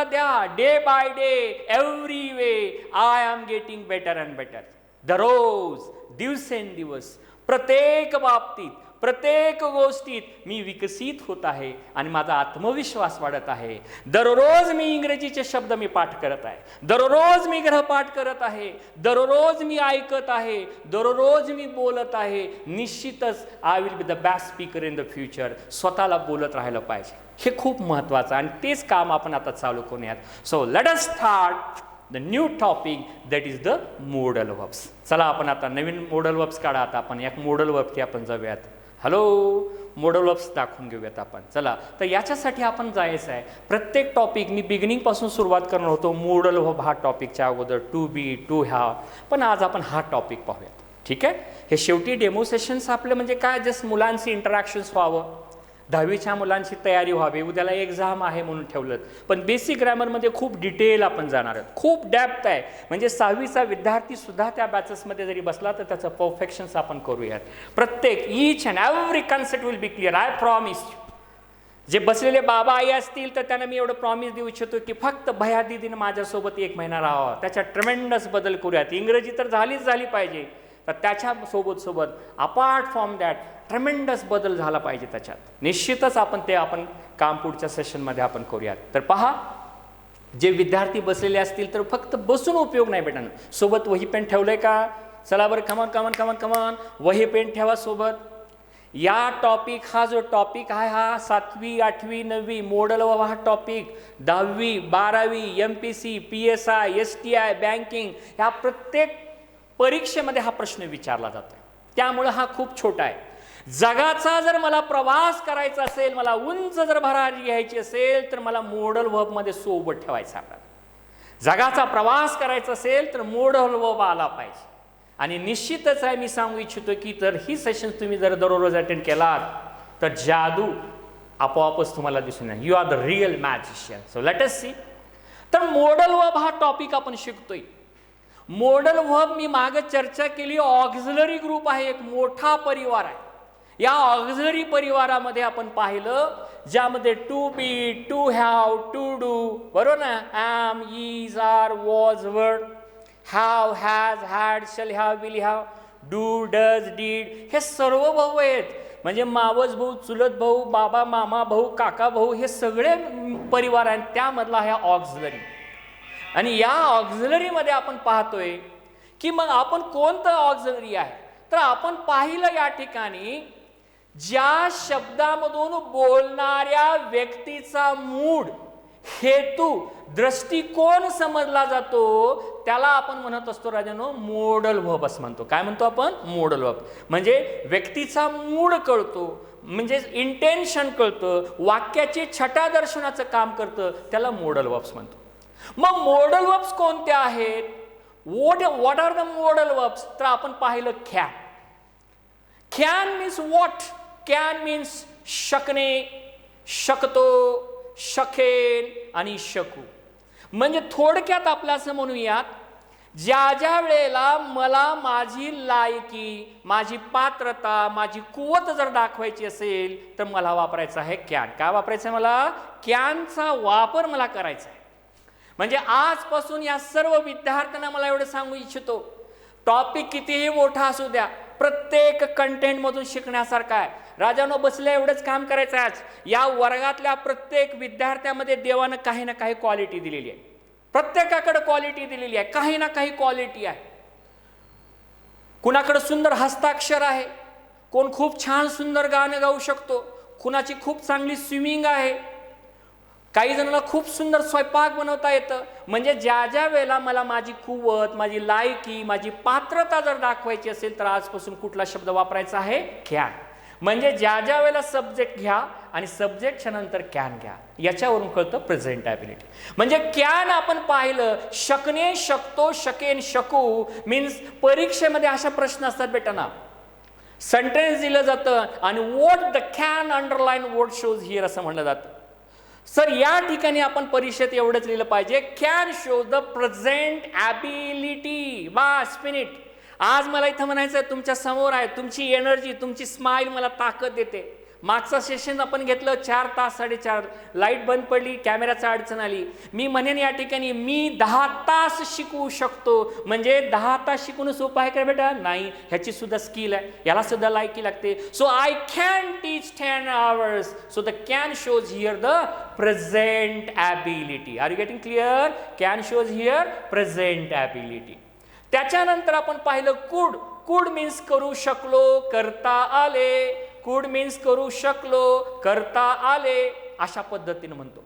द्या. Day by day, every way I am getting better and better. दररोज, दिवसेंदिवस, प्रत्येक बाबतीत, प्रत्येक गोष्टीत मी विकसित होत आहे आणि माझा आत्मविश्वास वाढत आहे. दररोज मी इंग्रजीचे शब्द मी पाठ करत आहे, दररोज मी गृहपाठ करत आहे, दररोज मी ऐकत आहे, दररोज मी बोलत आहे. निश्चितच I will be the best speaker in the future. स्वतःला बोलत राहिलं पाहिजे. हे खूप महत्त्वाचं आणि तेच काम आपण आता चालू करूयात. So let us start the new topic that is the modal verbs. चला आपण आता नवीन मोडल वर्ब्स काढा. आता आपण एक मोडल वर्बची आपण जाऊयात. हॅलो, मोडल वर्ब्स दाखवून घेऊयात आपण. चला, तर याच्यासाठी आपण जायचं आहे. प्रत्येक टॉपिक मी बिगिनिंगपासून सुरुवात करणार होतो. मोडल वर्ब हा टॉपिकच्या अगोदर टू बी, टू हॅव, पण आज आपण हा टॉपिक पाहूयात. ठीक आहे. हे शेवटी डेमो सेशन्स आपले म्हणजे काय, जस्ट मुलांची इंटरॅक्शन्स व्हावं, 10वीच्या मुलांची तयारी व्हावी. उद्याला एक्झाम आहे म्हणून ठेवलं, पण बेसिक ग्रॅमरमध्ये खूप डिटेल आपण जाणार आहोत. खूप डेप्थ आहे. म्हणजे 6वीचा विद्यार्थी सुद्धा त्या बॅचेसमध्ये जरी बसला तर त्याचं परफेक्शन्स आपण करूयात. प्रत्येक each and every concept will be clear, I promise. जे बसलेले बाबा आई असतील तर त्यांना मी एवढं प्रॉमिस देऊ इच्छितो की फक्त भया दिदीनं माझ्यासोबत 1 महिना राहावा, त्याच्यात ट्रेमेंडस बदल करूयात. इंग्रजी तर झाली पाहिजे, तर त्याच्या सोबत अपार्ट फ्रॉम दॅट ट्रेमेंडस बदल झाला पाहिजे त्याच्यात. निश्चितच आपण काम पुढच्या सेशनमध्ये आपण करूयात. तर पहा, जे विद्यार्थी बसलेले असतील तर फक्त बसून उपयोग नाही बेटा. सोबत वही पेन ठेवलंय का? चला बरं, कमान कमान कमान कमान वही पेन ठेवा सोबत. या टॉपिक हा जो टॉपिक आहे हा 7वी, 8वी, 9वी मोडल वर्ब हा टॉपिक 10वी, 12वी, MPC, PSI, STI, बँकिंग ह्या प्रत्येक परीक्षेमध्ये हा प्रश्न विचारला जातो. त्यामुळे हा खूप छोटा आहे. जगाचा जर मला प्रवास करायचा असेल, मला उंच जर भरारी घ्यायची असेल तर मला मोडल वर्बमध्ये सोबत ठेवायचा. जगाचा प्रवास करायचा असेल तर मोडल वर्ब आला पाहिजे. आणि निश्चितच आहे, मी सांगू इच्छितो की तर ही सेशन तुम्ही जर दररोज अटेंड केलात तर जादू आपोआपच तुम्हाला दिसून येईल. You are the real magician. So let us see. तर मोडल वर्ब हा टॉपिक आपण शिकतोय. मोडल वर्ब मी मागे चर्चा केली, ऑक्झिलरी ग्रुप आहे, एक मोठा परिवार आहे. या ऑक्झिलरी परिवारामध्ये आपण पाहिलं ज्यामध्ये to be, to have, to do, बरोबर ना, am, is, are, was, were, have, has, had, shall have, will have, do, does, did हे सर्व भाऊ आहेत. म्हणजे मावस भाऊ, चुलत भाऊ, बाबा, मामा भाऊ, काका भाऊ हे सगळे परिवार आहेत. त्यामधला आहे ऑक्झिलरी. आणि या ऑक्झिलरीमध्ये आपण पाहतोय की मग आपण कोणतं ऑक्झिलरी आहे. तर आपण पाहिलं या ठिकाणी ज्या शब्दामधून बोलणाऱ्या व्यक्तीचा मूड, हेतू, दृष्टिकोन समजला जातो त्याला आपण म्हणत असतो राजानो मोडल वर्ब असं म्हणतो. काय म्हणतो आपण? मोडल वर्ब. म्हणजे व्यक्तीचा मूड कळतो, म्हणजे इंटेन्शन कळतं, वाक्याची छटा दर्शनाचं काम करतं, त्याला मोडल वर्ब्स म्हणतो. मग मोडल वर्ब्स कोणते आहेत? What are the modal verbs? तर आपण पाहिलं can. Can means what? Can means शकणे, शकतो, शकेल आणि शकू. म्हणजे थोडक्यात आपलं असं म्हणूयात, ज्या वेळेला मला माझी लायकी, माझी पात्रता, माझी कुवत जर दाखवायची असेल तर मला वापरायचं आहे कॅन. काय वापरायचं आहे? मला कॅनचा वापर मला करायचा आहे. म्हणजे आजपासून या सर्व विद्यार्थ्यांना मला एवढं सांगू इच्छितो, टॉपिक कितीही मोठा असू द्या, प्रत्येक कंटेंटमधून शिकण्यासारखा आहे. राजानो बसल्या एवढंच काम करायचं आहे. आज या वर्गातल्या प्रत्येक विद्यार्थ्यामध्ये देवानं काही ना काही क्वालिटी दिलेली आहे. प्रत्येकाकडे क्वालिटी दिलेली आहे, काही ना काही क्वालिटी आहे. कुणाकडे सुंदर हस्ताक्षर आहे, कोण खूप छान सुंदर गाणं गाऊ शकतो, कुणाची खूप चांगली स्विमिंग आहे, काही जणांना खूप सुंदर स्वयंपाक बनवता येतं. म्हणजे ज्या वेळेला मला माझी कुवत, माझी लायकी, माझी पात्रता जर दाखवायची असेल तर आजपासून कुठला शब्द वापरायचा आहे? कॅन. म्हणजे ज्या वेळेला सब्जेक्ट घ्या आणि सब्जेक्टच्या नंतर कॅन घ्या, याच्यावरून कळतं प्रेझेंटेबिलिटी. म्हणजे कॅन आपण पाहिलं, शकणे, शकतो, शकेन, शकू मीन्स परीक्षेमध्ये अशा प्रश्न असतात बेटा ना, सेंटेन्स दिलं जातं आणि what the can underline what shows here असं म्हणलं जातं. सर या ठिकाणी आपण परीक्षेत एवढंच लिहिलं पाहिजे, can show the present ability. बास, फिनिट. आज मला इथं म्हणायचं आहे, तुमच्या समोर आहे, तुमची एनर्जी, तुमची स्माइल मला ताकद देते. मागचं सेशन आपण घेतलं 4 तास 4.5, लाईट बंद पडली, कॅमेराचा अडचण आली. मी म्हणेन या ठिकाणी मी 10 तास शिकवू शकतो. म्हणजे 10 तास शिकवणं सोपं आहे का बेटा? नाही, ह्याची सुद्धा स्किल आहे, याला सुद्धा लायकी लागते. So I can teach 10 hours. So the can shows here the present ability. Are you getting clear? Can shows here present ability. त्याच्यानंतर आपण पाहिलं कुड. कुड मीन्स करू शकलो, करता आले. कुड मीन्स करू शकलो, करता आले, अशा पद्धतीने म्हणतो.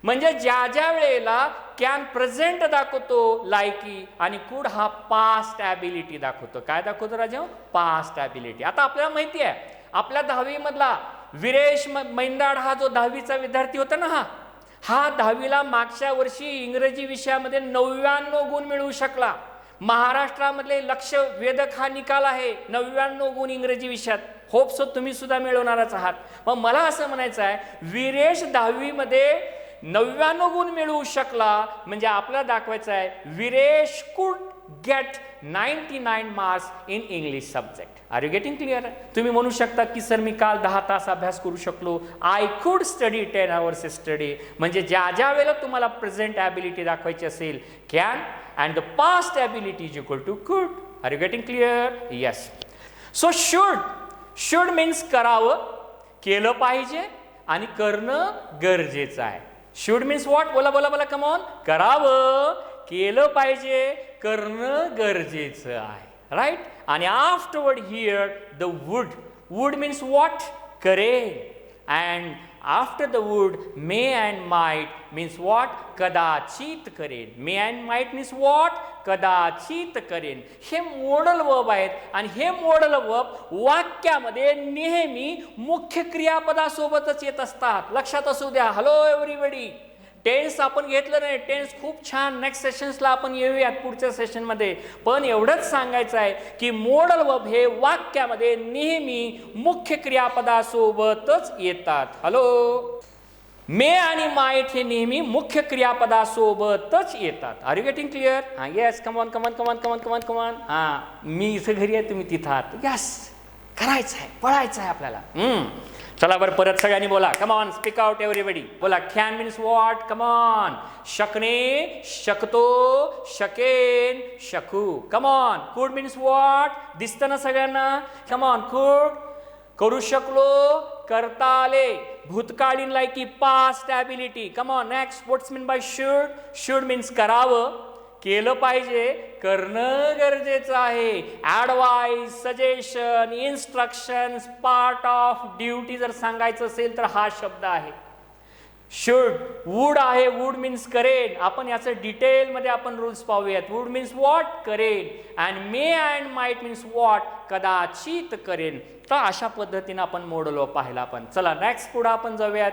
म्हणजे ज्या ज्या वेळेला कॅन प्रेझेंट दाखवतो लायकी आणि कुड हा पास्ट ॲबिलिटी दाखवतो. काय दाखवतो राजा? Past ability. आता आपल्याला माहिती आहे आपल्या 10वी मधला विरेश मैंदाड हा जो 10वीचा विद्यार्थी होता ना, हा 10वीला मागच्या वर्षी इंग्रजी विषयामध्ये 99 गुण मिळवू शकला. महाराष्ट्रामधले लक्ष वेधक हा निकाल आहे, 99 गुण इंग्रजी विषयात. होप सो तुम्ही सुद्धा मिळवणारच आहात. मग मला असं म्हणायचं आहे विरेश 10वी मध्ये 99 गुण मिळवू शकला, म्हणजे आपल्याला दाखवायचं आहे Viresh could get 99 marks in English subject. Are you getting clear? तुम्ही म्हणू शकता की सर मी काल 10 तास अभ्यास करू शकलो. I could study 10 hours study. म्हणजे ज्या ज्या वेळेला तुम्हाला प्रेझेंट ॲबिलिटी दाखवायची असेल can and the past ability is equal to could. Are you getting clear? Yes. So should means करावं, केलं पाहिजे आणि करणं गरजेचं आहे. should means what? बोला बोला बोला, come on. करावं, केलं पाहिजे, करणं गरजेचं आहे. राईट? आणि afterward here the would means what? करेन. and after the would may and might means what? कदाचित करेन. may and might means what? कदाचित करेन. हे मॉडल वर्ब आहेत आणि हे मॉडल वर्ब वाक्यामध्ये नेहमी मुख्य क्रियापदासोबतच येत असतात. लक्षात असू द्या. Hello everybody. टेन्स आपण घेतलं नाही, टेन्स खूप छान. नेक्स्ट सेशन्सला आपण येऊयात पुढच्या सेशनमध्ये. पण एवढंच सांगायचं आहे की मॉडल वर्ब हे वाक्यामध्ये नेहमी मुख्य क्रियापदासोबतच येतात. हॅलो. मे आणि माइट हे नेहमी मुख्य क्रियापदासोबतच येतात. Are you getting clear? हां, yes. Come on come on come on come on come on come on. हां, मी इथं घरी आहे, तुम्ही तिथं आहात. यस, करायचं आहे, पळायचं आहे आपल्याला. चला बरं, परत सगळ्यांनी बोला. Come on, speak out everybody. बोला. Can means what? Come on. शकणे, शकतो, शकेन, शकू. Come on. Could means what? दिसतं ना सगळ्यांना? Come on. कुड, करू शकलो, करता आले. भूतकालीन लायकी, past ability. Come on. Next, what's mean by should? Should means करावं, केलं पाहिजे, करणं गरजेचं आहे. Advice, suggestion, instructions, part of duty जर सांगायचं असेल तर हा शब्द आहे. शुड. वूड आहे, वूड मीन्स करेन. आपण याचं डिटेलमध्ये आपण रूल्स पाहूयात. Would means what? करेन. And may and might means what? कदाचित करेन. तर अशा पद्धतीने आपण मॉडल पाहिला. आपण चला नेक्स्ट पुढे आपण जाऊयात.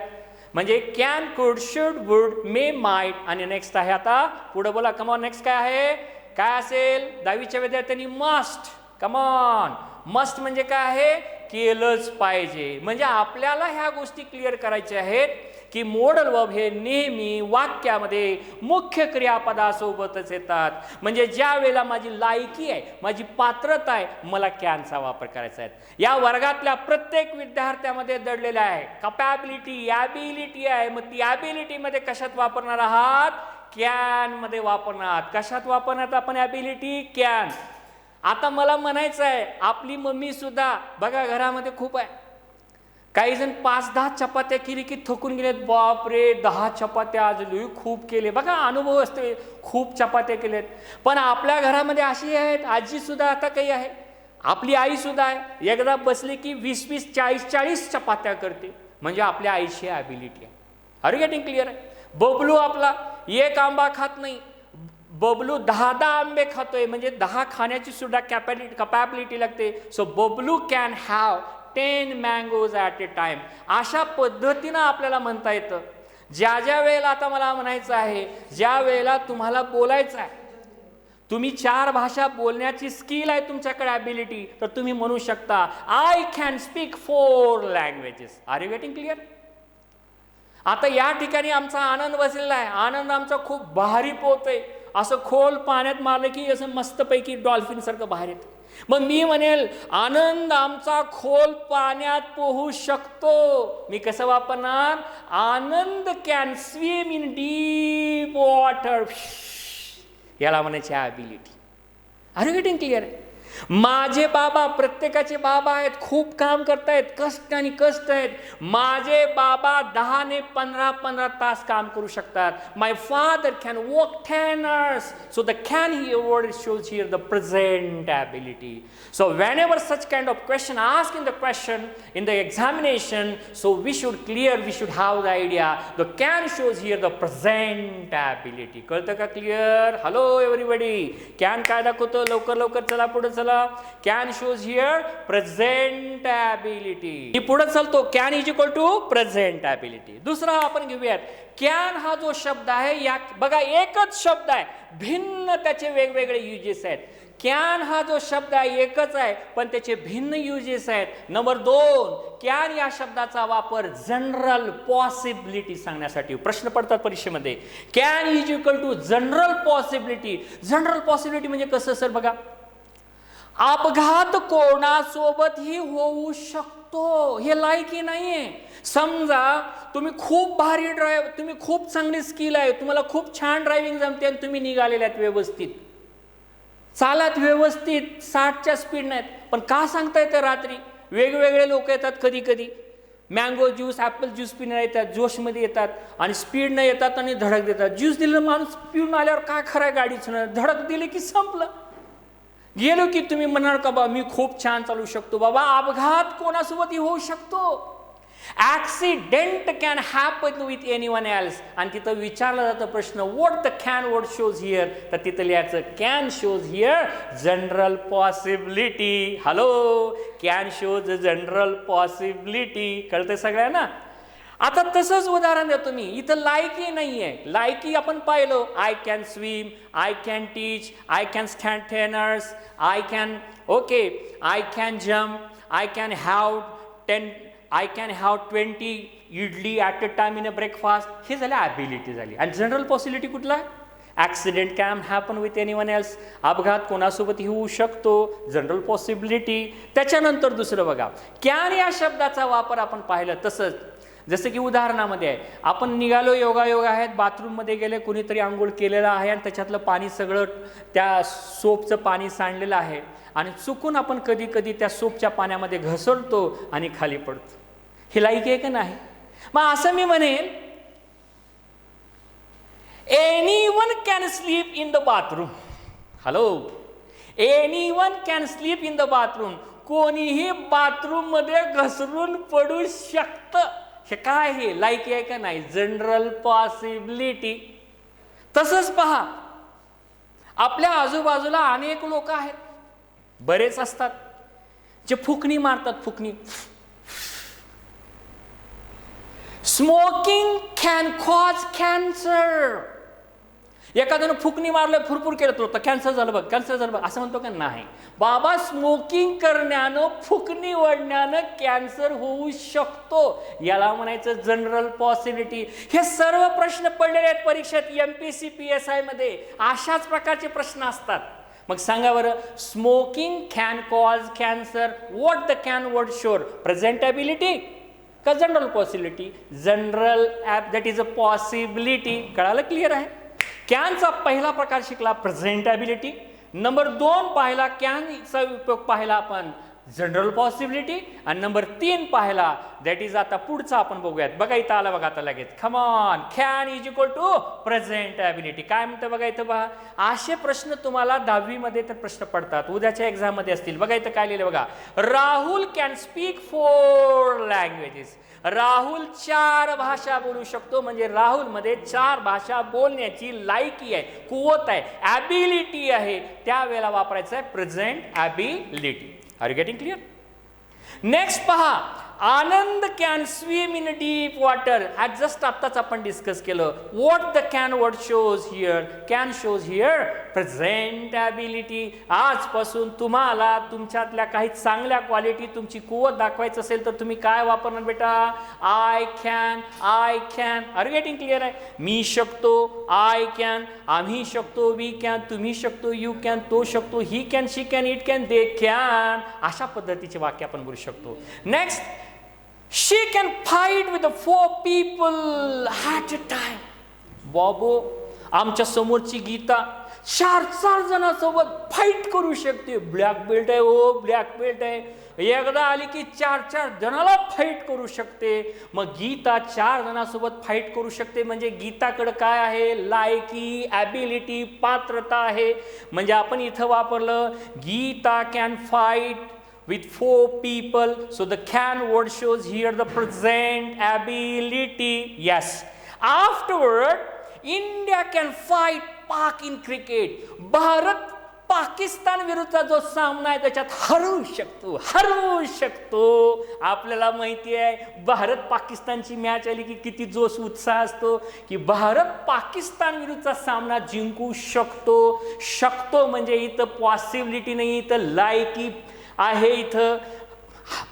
म्हणजे can, could, should, would, may, might आणि नेक्स्ट आहे आता पुढे बोला. कमॉन. नेक्स्ट काय आहे? काय असेल? 10वीच्या विद्यार्थ्यांनी मस्ट. कमॉन. मस्ट म्हणजे काय आहे? केलंच पाहिजे. म्हणजे आपल्याला ह्या गोष्टी क्लिअर करायच्या आहेत की मॉडल वर्ब हे नेहमी वाक्यामध्ये मुख्य क्रियापदासोबतच येतात. म्हणजे ज्या वेळेला माझी लायकी आहे, माझी पात्रता आहे, मला कॅनचा वापर करायचा आहे. या वर्गातल्या प्रत्येक विद्यार्थ्यामध्ये दडलेला आहे. कपॅबिलिटी, ॲबिलिटी आहे. मग ती ॲबिलिटीमध्ये कशात वापरणार आहात? कॅन मध्ये वापरणार आहात. कशात वापरणार आपण ॲबिलिटी? कॅन. आता मला म्हणायचं आहे आपली मम्मी सुद्धा बघा घरामध्ये खूप आहे. काही जण 5-10 चपात्या केली की थकून गेलेत. बापरे, 10 चपात्या आज खूप केले. बघा अनुभव असते, खूप चपात्या केलेत. पण आपल्या घरामध्ये अशी आहेत, आजी सुद्धा आता काही आहे, आपली आई सुद्धा आहे. एकदा बसली की 20-20, 40-40 चपात्या करते. म्हणजे आपल्या आईची ॲबिलिटी आहे. Are you getting clear? Bablu आपला एक आंबा खात नाही, बबलू 10 आंबे खातोय. म्हणजे 10 खाण्याची सुद्धा कॅपॅबिलिटी लागते. So Bablu can have 10 mangoes at a time. अशा पद्धतीनं आपल्याला म्हणता येतं. ज्या ज्या वेळेला आता मला म्हणायचं आहे, ज्या वेळेला तुम्हाला बोलायचं आहे, तुम्ही 4 भाषा बोलण्याची स्किल आहे तुमच्याकडे ॲबिलिटी, तर तुम्ही म्हणू शकता I can speak 4 languages. Are you getting clear? आता या ठिकाणी आमचा आनंद बसलेला आहे. आनंद आमचा खूप भारी पोहतोय. असं खोल पाण्यात मारलं की असं मस्तपैकी डॉल्फिन सारखं बाहेर येतं. मग मी म्हणेल आनंद आमचा खोल पाण्यात पोहू शकतो. मी कसं वापरणार? Anand can swim in deep water. याला म्हणायची ability. Are you getting clear? माझे बाबा, प्रत्येकाचे बाबा आहेत, खूप काम करतायत, कष्ट आणि कष्ट आहेत. माझे बाबा 10 ने 15 तास काम करू शकतात. My father can work 10 hours. So the can here word shows here the present ability. So whenever such kind of question asked in the question in the examination, so we should have the idea. The can shows here the present ability. कळतं का? Clear? Hello everybody. Can काय दाखवतो? लवकर चला, पुढे चला. Can shows here present ability. पुढे चालतो. Can is equal to present ability. दुसरा आपण घेऊयात. कॅन हा जो शब्द आहे, या बघा एकच शब्द आहे, भिन्न त्याचे वेगवेगळे युजेस आहेत. कॅन हा जो शब्द आहे एकच आहे, पण त्याचे भिन्न युजेस आहेत. नंबर 2, कॅन या शब्दाचा वापर जनरल पॉसिबिलिटी सांगण्यासाठी प्रश्न पडतात परीक्षेमध्ये. Can is equal to general possibility. General possibility म्हणजे कसं सर? बघा, अपघात कोणासोबतही होऊ शकतो, हे लायकी नाहीये. समजा तुम्ही खूप भारी तुम्ही खूप चांगली स्किल आहे, तुम्हाला खूप छान ड्रायव्हिंग जमते आणि तुम्ही निघालेल्यात व्यवस्थित, चालत व्यवस्थित, 60च्या स्पीड नाहीत, पण का सांगता येतं? रात्री वेगवेगळे लोक येतात, कधी कधी मँगो ज्यूस, ॲपल ज्यूस पिण्याला येतात, जोशमध्ये येतात आणि स्पीड न येतात आणि धडक देतात. ज्यूस दिलं, माणूस पिऊन आल्यावर काय खरं गाडीच ना, धडक दिली की संपलं. गेलो की तुम्ही म्हणाल का बा मी खूप छान चालू शकतो. बाबा अपघात कोणासोबतही होऊ शकतो. Accident can happen with anyone else. आणि तिथं विचारला जातं प्रश्न, what the can word shows here. तर तिथं लिहायचं can shows here general possibility. Hello, can shows general possibility. कळतंय सगळ्यांना? आता तसंच उदाहरण देतो मी. इथं लायकी नाही आहे. लायकी आपण पाहिलं, I can swim, I can teach, I can stand 10 hours, I can jump, I can have 20 idli at a time in a breakfast. हे झालं ॲबिलिटी झाली. आणि जनरल पॉसिबिलिटी कुठला? Accident can happen with anyone else. अपघात कोणासोबतही होऊ शकतो, general possibility. त्याच्यानंतर दुसरं बघा, कॅन या शब्दाचा वापर आपण पाहिलं तसंच, जसं की उदाहरणामध्ये आहे, आपण निघालो, योगा आहेत, बाथरूममध्ये गेले, कुणीतरी आंघोळ केलेलं आहे आणि त्याच्यातलं पाणी सगळं त्या सोपचं पाणी सांडलेलं आहे आणि चुकून आपण कधी कधी त्या सोपच्या पाण्यामध्ये घसरतो आणि खाली पडतो. हे लायकी आहे का नाही? मग असं मी म्हणेन, anyone can sleep in the bathroom. Hello, anyone can sleep in the bathroom. कोणीही बाथरूम मध्ये घसरून पडू शकतं. हे काय? हे लायकी आहे का नाही? General possibility. तसंच पहा, आपल्या आजूबाजूला अनेक लोक आहेत, बरेच असतात, जे फुकणी मारतात. फुकणी. Smoking can cause cancer. एखाद्यानं फुकणी मारलं, फुरफुर केलं, तर कॅन्सर झालं बघ, कॅन्सर झालं बघ, असं म्हणतो का? नाही बाबा, स्मोकिंग करण्यानं, फुकणी ओढण्यानं कॅन्सर होऊ शकतो. याला म्हणायचं जनरल पॉसिबिलिटी. हे सर्व प्रश्न पडलेले आहेत परीक्षेत, MPSC PSI मध्ये अशाच प्रकारचे प्रश्न असतात. मग सांगा बरं, smoking can cause cancer. What the can word shows? Present ability का general possibility? General that is a possibility. कळालं? क्लिअर आहे? कॅनचा पहिला प्रकार शिकला प्रेझेंट ॲबिलिटी. नंबर 2 पाहिला, कॅनचा उपयोग पाहिला आपण जनरल पॉसिबिलिटी. आणि नंबर 3 पाहिला, दॅट इज, आता पुढचा आपण बघूयात. बघा इथं आला बघा आता लगेच. Come on, can is equal to present ability. काय म्हणतं बघा इथं पहा. असे प्रश्न तुम्हाला 10वी मध्ये तर प्रश्न पडतात, उद्याच्या एक्झाम मध्ये असतील. बघा इथं काय लिहिलं बघा. Rahul can speak 4 languages. Rahul 4 भाषा बोलू शकतो. म्हणजे राहुल मध्ये 4 भाषा बोलण्याची लायकी आहे, कुवत आहे, ॲबिलिटी आहे. त्यावेळेला वापरायचं आहे present ability. Are you getting clear? Next पहा, Anand can swim in deep water. Just आत्ताच आपण डिस्कस केलं. What the can word shows here. Can shows here present ability. आजपासून तुम्हाला तुमच्यातल्या काही चांगल्या क्वालिटी, तुमची कुवत दाखवायचं असेल तर तुम्ही काय वापरणार बेटा? I can. I can. Are getting clear आहे? मी शकतो, आय कॅन. आम्ही शकतो, वी कॅन. तुम्ही शकतो, यू कॅन. तो शकतो, he can, she can, it can, they can. अशा पद्धतीचे वाक्य आपण बोलू शकतो. Next, she can fight with the 4 people at a time. बाबो, आमच्या समोरची गीता 4 जणांसोबत फाईट करू शकते. ब्लॅक बेल्ट आहे, ओ ब्लॅक बेल्ट आहे. एकदा आली की 4 जणाला फाईट करू शकते. मग गीता 4 जणांसोबत फाईट करू शकते म्हणजे गीताकडे काय आहे? लायकी, ॲबिलिटी, पात्रता आहे. म्हणजे आपण इथं वापरलं Geeta can fight with 4 people. So the can word shows here the present ability. Yes. Afterward, India can fight Pak in cricket. Bharat Pakistan विरुद्धचा जो सामना आहे त्याच्यात हरवू शकतो. आपल्याला माहिती आहे भारत पाकिस्तानची मॅच आली की किती जोश उत्साह असतो की भारत पाकिस्तान विरुद्धचा सामना जिंकू शकतो म्हणजे इथं पॉसिबिलिटी नाही, इथं लायकी आहे. इथं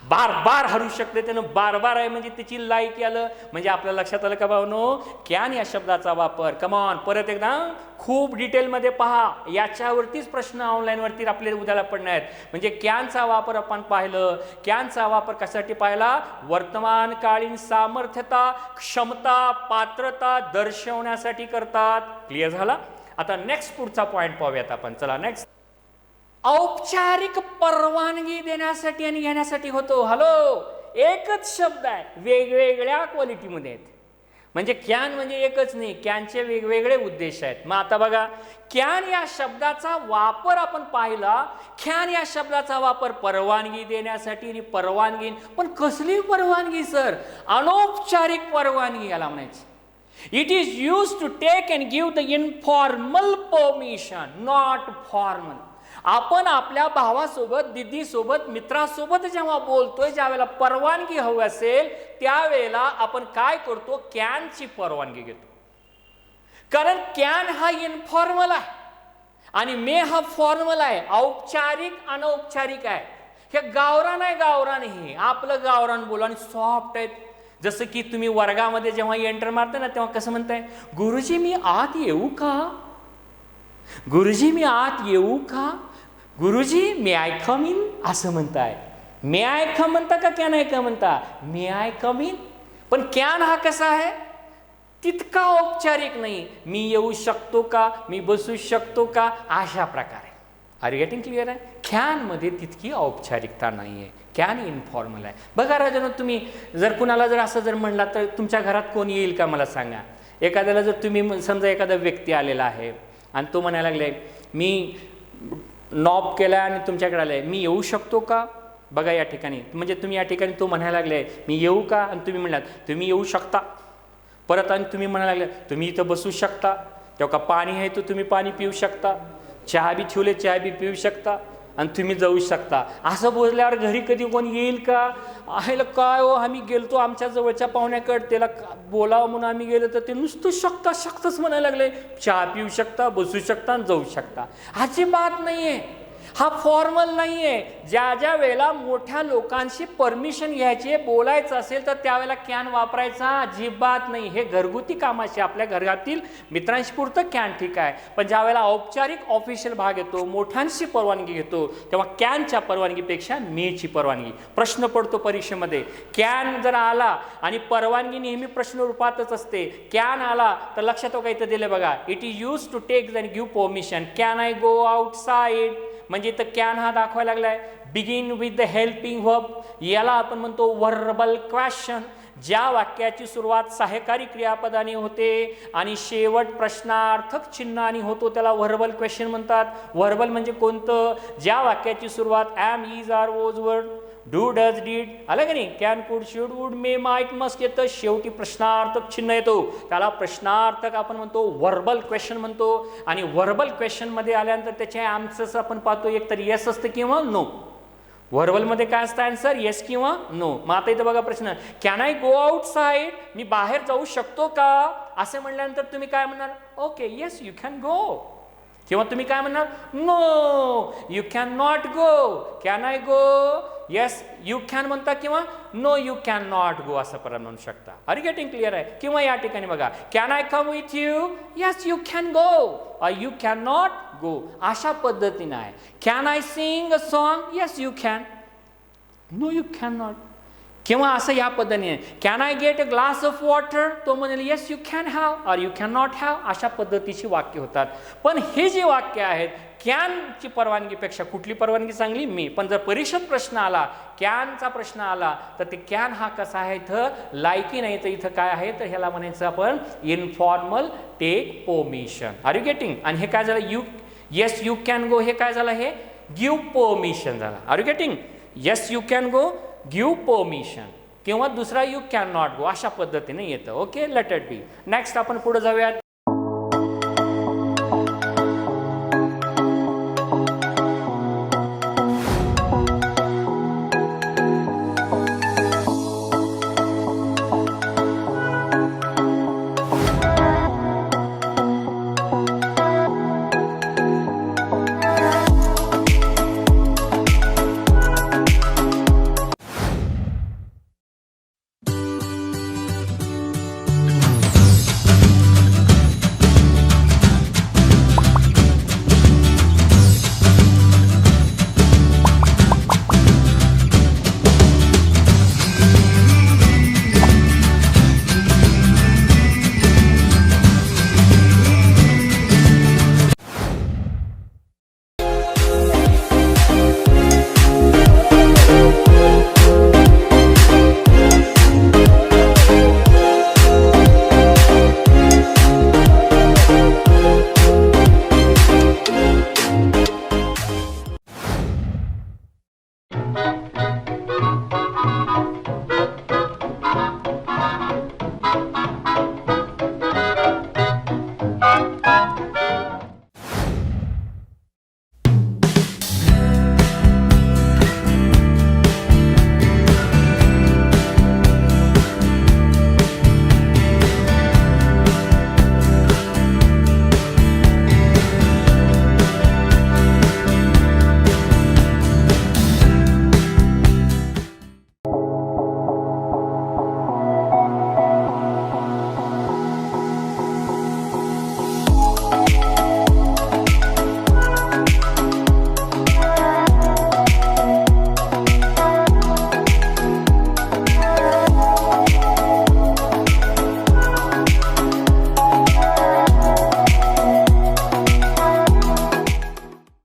बार हरू शकते, त्यानं बार आहे म्हणजे त्याची लायकी आलं. म्हणजे आपल्या लक्षात आलं का भावनो? कॅन या शब्दाचा वापर. कमॉन, परत एकदा खूप डिटेलमध्ये पहा. याच्यावरतीच प्रश्न ऑनलाईनवरती आपल्याला उद्याला पडणार आहेत. म्हणजे कॅनचा वापर आपण पाहिलं. कॅनचा वापर कशासाठी पाहिला? वर्तमानकालीन सामर्थ्यता, क्षमता, पात्रता दर्शवण्यासाठी करतात. क्लिअर झाला? आता नेक्स्ट पुढचा पॉईंट पाहूयात आपण. चला नेक्स्ट. औपचारिक परवानगी देण्यासाठी आणि घेण्यासाठी होतो. हॅलो, एकच शब्द आहे, वेगवेगळ्या क्वालिटीमध्ये आहेत. म्हणजे कॅन म्हणजे एकच नाही, कॅनचे वेगवेगळे उद्देश आहेत. मग आता बघा, कॅन या शब्दाचा वापर आपण पाहिला. कॅन या शब्दाचा वापर परवानगी देण्यासाठी आणि परवानगी. पण कसली परवानगी सर? अनौपचारिक परवानगी याला म्हणायची. It is use to take and give the informal permission, not formal. आपण आपल्या भावासोबत, दिदीसोबत, मित्रासोबत जेव्हा बोलतोय, ज्या वेळेला परवानगी हवी असेल त्यावेळेला आपण काय करतो? कॅनची परवानगी घेतो. कारण कॅन हा इनफॉर्मल आहे आणि मे हा फॉर्मल आहे. औपचारिक अनौपचारिक आहे. हे गावरान आहे, गावरान हे आपलं गावरान बोल आणि सॉफ्ट आहेत. जसं की तुम्ही वर्गामध्ये जेव्हा एंटर मारता ना तेव्हा कसं म्हणताय? गुरुजी मी आत येऊ का? गुरुजी मी आत येऊ का? गुरुजी मे आय कम इन असं म्हणताय. मे आय कम म्हणता का कॅन आय कम म्हणता? मे आय कम इन. पण कॅन हा कसा आहे? तितका औपचारिक नाही. मी येऊ शकतो का? मी बसू शकतो का? अशा प्रकारे. आर यू गेटिंग क्लिअर आहे? कॅनमध्ये तितकी औपचारिकता नाही आहे. कॅन इनफॉर्मल आहे. बघा राजानो, तुम्ही जर कुणाला जर असं जर म्हणला तर तुमच्या घरात कोण येईल का मला सांगा. एखाद्याला जर तुम्ही समजा एखादा व्यक्ती आलेला आहे आणि तो म्हणायला लागले मी नॉब केला आणि तुमच्याकडे आलाय, मी येऊ शकतो का? बघा या ठिकाणी म्हणजे तुम्ही या ठिकाणी तो म्हणायला लागले मी येऊ का आणि तुम्ही म्हणालात तुम्ही येऊ शकता. परत आणि तुम्ही म्हणायला लागले तुम्ही इथं बसू शकता. तेव्हा का पाणी आहे तर तुम्ही पाणी पिऊ शकता. चहा बी ठेवले चहा बी पिऊ शकता आणि तुम्ही जाऊ शकता. असं बोलल्यावर घरी कधी कोण येईल का? आहे काय हो, आम्ही गेलतो आमच्या जवळच्या पाहुण्याकडे, त्याला बोलावं म्हणून आम्ही गेलो तर ते नुसतं शकताच म्हणायला लागले. चहा पिऊ शकता, बसू शकता आणि जाऊ शकता. अजिबात नाही आहे. हा फॉर्मल नाही आहे. ज्या वेळेला मोठ्या लोकांशी परमिशन घ्यायची, बोलायचं असेल तर त्यावेळेला कॅन वापरायचा अजिबात नाही. हे घरगुती कामाशी आपल्या घरातील मित्रांशी पुरतं कॅन ठीक आहे. पण ज्या वेळेला औपचारिक ऑफिशियल भाग येतो, मोठ्यांशी परवानगी घेतो, तेव्हा कॅनच्या परवानगीपेक्षा मेची परवानगी. प्रश्न पडतो परीक्षेमध्ये, कॅन जर आला आणि परवानगी नेहमी प्रश्न रूपातच असते. कॅन आला तर लक्षात का इथं दिले बघा, it is use to take and give permission. Can I go outside म्हणजे इथं कॅन हा दाखवायला लागलाय. Begin with the helping verb, याला आपण म्हणतो व्हर्बल क्वेश्चन. ज्या वाक्याची सुरुवात सहाय्यकारी क्रियापदाने होते आणि शेवट प्रश्नार्थक चिन्हाने होतो त्याला व्हर्बल क्वेश्चन म्हणतात. व्हर्बल म्हणजे कोणतं? ज्या वाक्याची सुरुवात am, is, are, was, were, do, does, did आलं का नाही? Can, could, should, would, may, might, must येतं. शेवटी प्रश्नार्थक चिन्ह येतो त्याला प्रश्नार्थक आपण म्हणतो व्हर्बल क्वेश्चन म्हणतो. आणि व्हर्बल क्वेश्चनमध्ये आल्यानंतर त्याचे आन्सर्स आपण पाहतो, एक तर येस असतं किंवा नो. व्हर्बलमध्ये काय असतं आन्सर, येस किंवा नो. मग आता इथं बघा प्रश्न, कॅन आय गो आउटसाइड, मी बाहेर जाऊ शकतो का, असे म्हणल्यानंतर तुम्ही काय म्हणणार, okay yes you can go. किंवा तुम्ही काय म्हणणार, no you can not go. Can I go, yes you can म्हणता किंवा no you can not go असं परत म्हणू शकता. आर यू गेटिंग क्लिअर आहे. किंवा या ठिकाणी बघा, can I come with you, yes you can go और यू कॅन नॉट गो, अशा पद्धतीने आहे. Can I sing a song, yes you can, no you can not. किंवा असं या पद्धतीने, can I get a glass of water, तो म्हणेल येस यू कॅन हॅव और यू कॅन नॉट हॅव, अशा पद्धतीची वाक्य होतात. पण हे जे वाक्य आहेत, कॅनची परवानगीपेक्षा कुठली परवानगी चांगली, मी. पण जर परीक्षेत प्रश्न आला, कॅनचा प्रश्न आला, तर ते कॅन हा कसा आहे, इथं लायकी नाही, तर इथं काय आहे, तर ह्याला म्हणायचं आपण informal take permission. Are you getting. आणि हे काय झालं, you yes you can go, हे काय झालं, हे गिव्ह परमिशन झालं. Are you getting. Yes you can go, give permission. किंवा दुसरा यू कॅन नॉट गो, अशा पद्धतीने येतं. Okay, let it be. Next आपण पुढे जाऊयात.